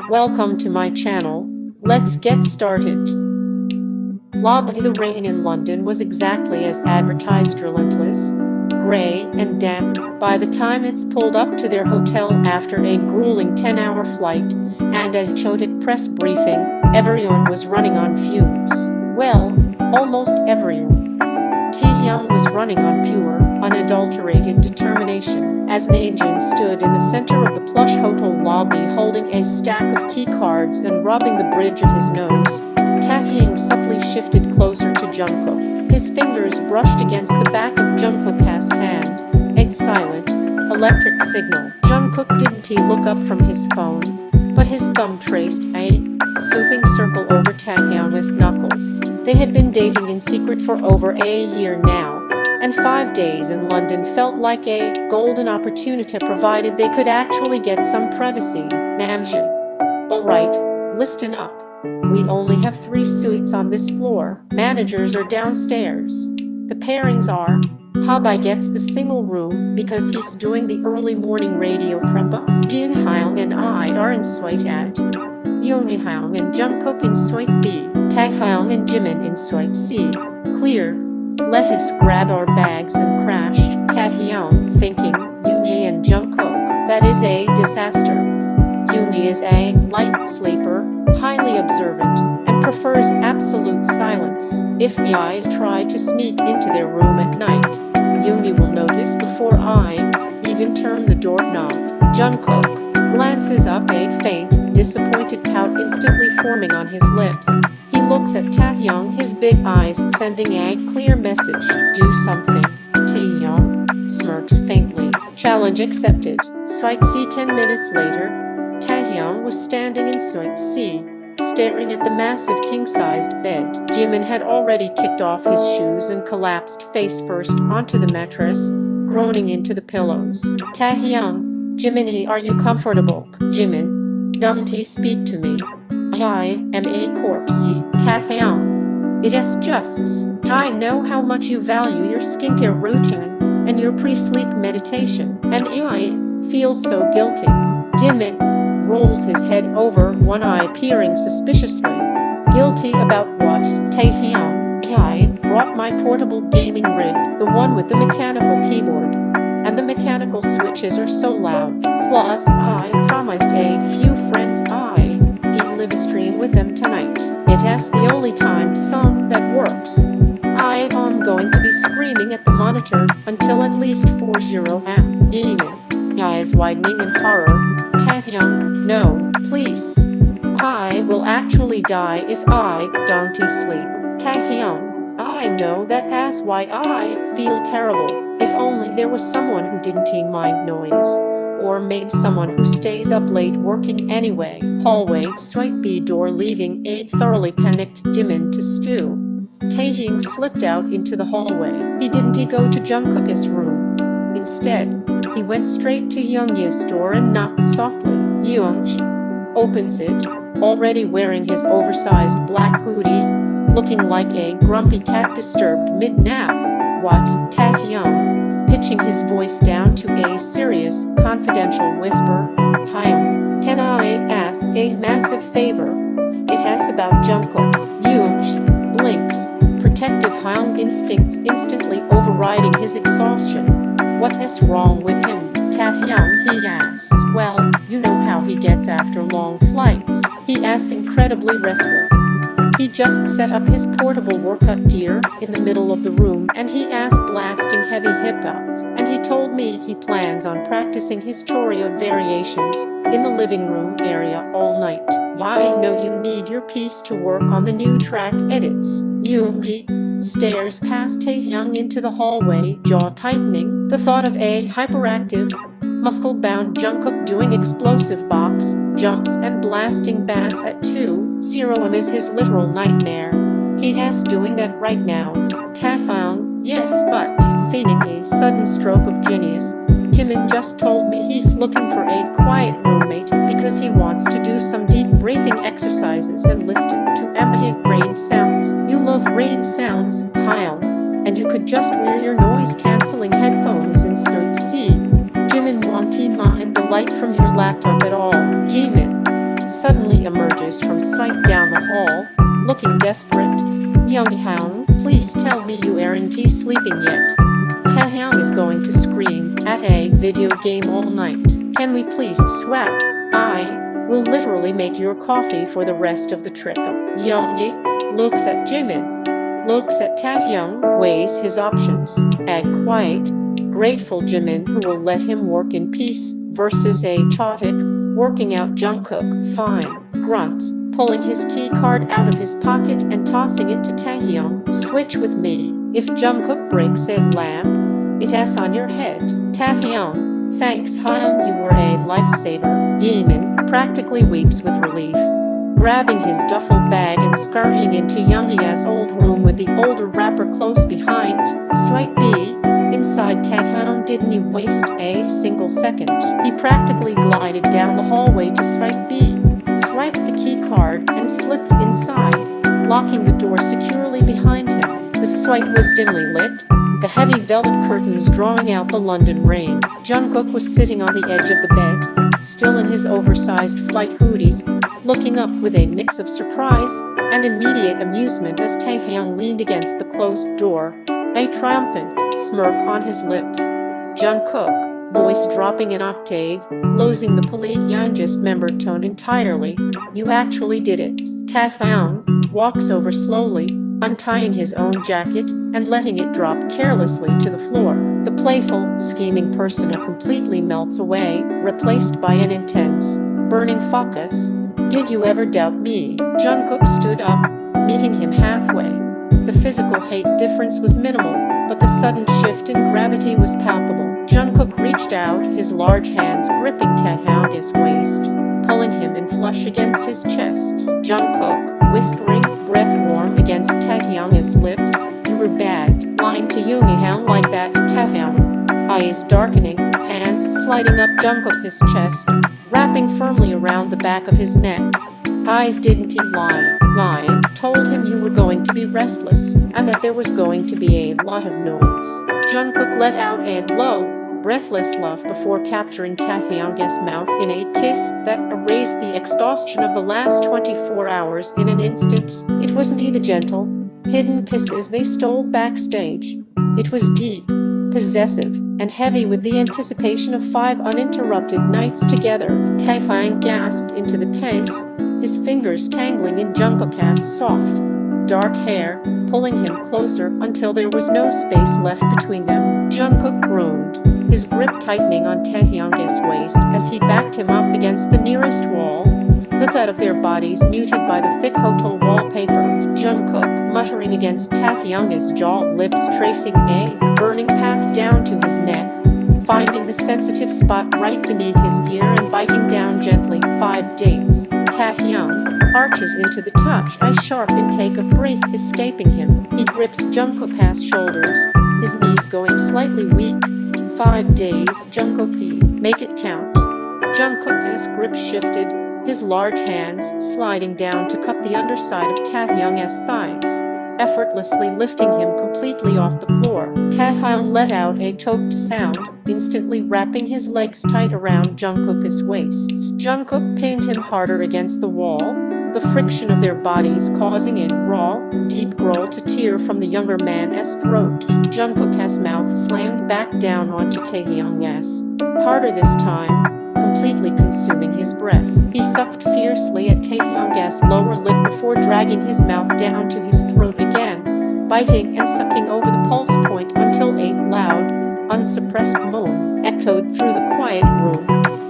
Welcome to my channel. Let's get started. Lobby. The rain in London was exactly as advertised, relentless, grey and damp. By the time it's pulled up to their hotel after a grueling 10-hour flight and a chaotic press briefing, everyone was running on fumes. Well, almost everyone. Taehyung was running on pure, unadulterated determination. As Taehyung stood in the center of the plush hotel lobby holding a stack of key cards and rubbing the bridge of his nose, Taehyung subtly shifted closer to Jungkook. His fingers brushed against the back of Jungkook's hand, a silent, electric signal. Jungkook didn't look up from his phone, but his thumb traced a soothing circle over Taehyung's knuckles. They had been dating in secret for over a year now, and 5 days in London felt like a golden opportunity provided they could actually get some privacy. Namjoon. Alright, listen up. We only have 3 suites on this floor. Managers are downstairs. The pairings are, Habai gets the single room because he's doing the early morning radio prepper. Jin Hyung and I are in suite A. Yeon Hyung and Jungkook in suite B. Taehyung and Jimin in suite C. Clear. Let us grab our bags and crash. Taehyung thinking, Yoongi and Jungkook. That is a disaster. Yoongi is a light sleeper, highly observant, and prefers absolute silence. If I try to sneak into their room at night, Yoongi will notice before I even turn the doorknob. Jungkook glances up, a faint, disappointed pout instantly forming on his lips. He looks at Taehyung, his big eyes sending a clear message. Do something. Taehyung smirks faintly. Challenge accepted. Suite C. 10 minutes later, Taehyung was standing in suite C, staring at the massive king-sized bed. Jimin had already kicked off his shoes and collapsed face first onto the mattress, groaning into the pillows. Taehyung, Jimin, are you comfortable? Jimin, don't speak to me. I am a corpse. Taehyung, it is just, I know how much you value your skincare routine and your pre-sleep meditation, and I feel so guilty. Jimin rolls his head over one eye, peering suspiciously. Guilty about what? Taehyung, I brought my portable gaming rig, the one with the mechanical keyboard, and the mechanical switches are so loud. Plus, I promised a few friends I'd live stream with them tonight. It's the only time song that works. I am going to be screaming at the monitor until at least 40 am. Demon, eyes widening in horror. Taehyung, no, please. I will actually die if I don't sleep. Taehyung, I know that's why I feel terrible. If only there was someone who didn't mind noise. Or maybe someone who stays up late working anyway. Hallway, suite B door, leaving a thoroughly panicked Jimin to stew. Taehyung slipped out into the hallway. He didn't go to Jungkook's room. Instead, he went straight to Youngjae's door and knocked softly. Youngjae opens it, already wearing his oversized black hoodies, looking like a grumpy cat disturbed mid-nap. What? Taehyung, pitching his voice down to a serious, confidential whisper. Hyung, can I ask a massive favor? It asks about Jungkook. Youngjae blinks, protective Hyung instincts instantly overriding his exhaustion. What is wrong with him? Taehyung, he asks. Well, you know how he gets after long flights. He asks, incredibly restless. He just set up his portable workout gear in the middle of the room and he asked blasting heavy hip-hop. And he told me he plans on practicing his choreo variations in the living room area all night. I know you need your piece to work on the new track edits. Yoongi stares past Taehyung into the hallway, jaw tightening. The thought of a hyperactive, muscle-bound Jungkook doing explosive box jumps and blasting bass at 2:0 am is his literal nightmare. He's doing that right now. Taehyung, yes, but feigning a sudden stroke of genius, Jimin just told me he's looking for a quiet roommate because he wants to do some deep breathing exercises and listen to ambient rain sounds. You love rain sounds, Hyung, and you could just wear your noise-canceling headphones in suite C. Jimin, won't mind the light from your laptop at all. Jimin, Taehyung suddenly emerges from sight down the hall, looking desperate. Jungkook, please tell me you aren't sleeping yet. Taehyung is going to scream at a video game all night. Can we please swap? I will literally make your coffee for the rest of the trip. Jungkook looks at Jimin, looks at Taehyung, weighs his options. A quiet, grateful Jimin who will let him work in peace versus a chaotic, working out Jungkook. Fine, grunts, pulling his key card out of his pocket and tossing it to Taehyung. Switch with me. If Jungkook breaks a lamp, it's on your head. Taehyung, thanks Hyun, you were a lifesaver. Jimin practically weeps with relief, grabbing his duffel bag and scurrying into Youngjae's old room with the older rapper close behind. Swipe B. Inside Taehyung didn't waste a single second. He practically glided down the hallway to swipe B, swiped the key card, and slipped inside, locking the door securely behind him. The swipe was dimly lit, the heavy velvet curtains drawing out the London rain. Jungkook was sitting on the edge of the bed, still in his oversized flight hoodies, looking up with a mix of surprise and immediate amusement as Taehyung leaned against the closed door, a triumphant smirk on his lips. Jungkook, voice dropping an octave, losing the polite youngest member tone entirely. You actually did it. Taehyung walks over slowly, untying his own jacket and letting it drop carelessly to the floor. The playful, scheming persona completely melts away, replaced by an intense, burning focus. Did you ever doubt me? Jungkook stood up, meeting him halfway. The physical height difference was minimal, but the sudden shift in gravity was palpable. Jungkook reached out, his large hands gripping Taehyung's waist, pulling him in flush against his chest. Jungkook, whispering, breath warm against Taehyung's lips, you were bad. Lying to Yoongi like that. Taehyung, eyes darkening, hands sliding up Jungkook's chest, wrapping firmly around the back of his neck. Eyes didn't he lie? Lie told him you were going to be restless, and that there was going to be a lot of noise. Jungkook let out a low, breathless laugh before capturing Taehyung's mouth in a kiss that erased the exhaustion of the last 24 hours in an instant. It wasn't the gentle, hidden kisses they stole backstage. It was deep, possessive, and heavy with the anticipation of 5 uninterrupted nights together. Taehyung gasped into the kiss, his fingers tangling in Jungkook's soft, dark hair, pulling him closer until there was no space left between them. Jungkook groaned, his grip tightening on Taehyung's waist as he backed him up against the nearest wall, the thud of their bodies muted by the thick hotel wallpaper. Jungkook muttering against Taehyung's jaw, lips tracing a burning path down to his neck, finding the sensitive spot right beneath his ear and biting down gently. 5 days. Taehyung arches into the touch, a sharp intake of breath escaping him. He grips Jungkook's shoulders, his knees going slightly weak. 5 days, Jungkook, make it count. Jungkook's grip shifted, his large hands sliding down to cup the underside of Taehyung's thighs, effortlessly lifting him completely off the floor. Taehyung let out a choked sound, instantly wrapping his legs tight around Jungkook's waist. Jungkook pinned him harder against the wall, the friction of their bodies causing a raw, deep growl to tear from the younger man's throat. Jungkook's mouth slammed back down onto Taehyung's, harder this time, completely consuming his breath. He sucked fiercely at Taehyung's lower lip before dragging his mouth down to his throat again, biting and sucking over the pulse point until a loud, unsuppressed moan echoed through the quiet room.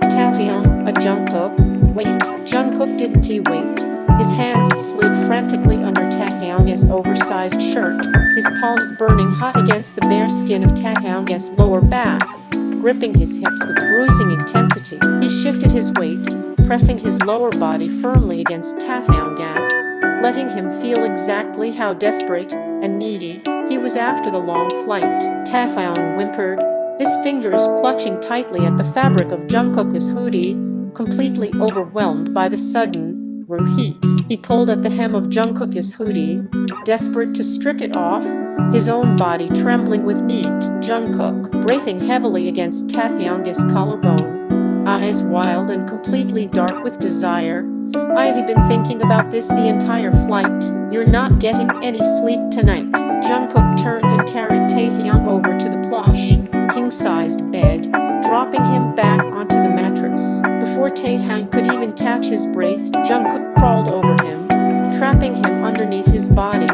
Taehyung, a Jungkook, wait. Jungkook didn't wait. His hands slid frantically under Taehyung's oversized shirt, his palms burning hot against the bare skin of Taehyung's lower back, gripping his hips with bruising intensity. He shifted his weight, pressing his lower body firmly against Taehyung's, letting him feel exactly how desperate and needy he was after the long flight. Taehyung whimpered, his fingers clutching tightly at the fabric of Jungkook's hoodie, completely overwhelmed by the sudden, raw heat. He pulled at the hem of Jungkook's hoodie, desperate to strip it off, his own body trembling with need. Jungkook, breathing heavily against Taehyung's collarbone, eyes wild and completely dark with desire, I've been thinking about this the entire flight. You're not getting any sleep tonight. Jungkook turned and carried Taehyung over to the plush, king-sized bed, dropping him back onto the mattress. Before Taehyung could even catch his breath, Jungkook crawled over him, trapping him underneath his body.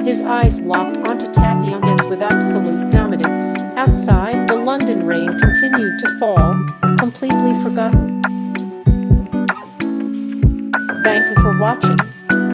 His eyes locked onto Taehyung as with absolute dominance. Outside, the London rain continued to fall, completely forgotten. Thank you for watching.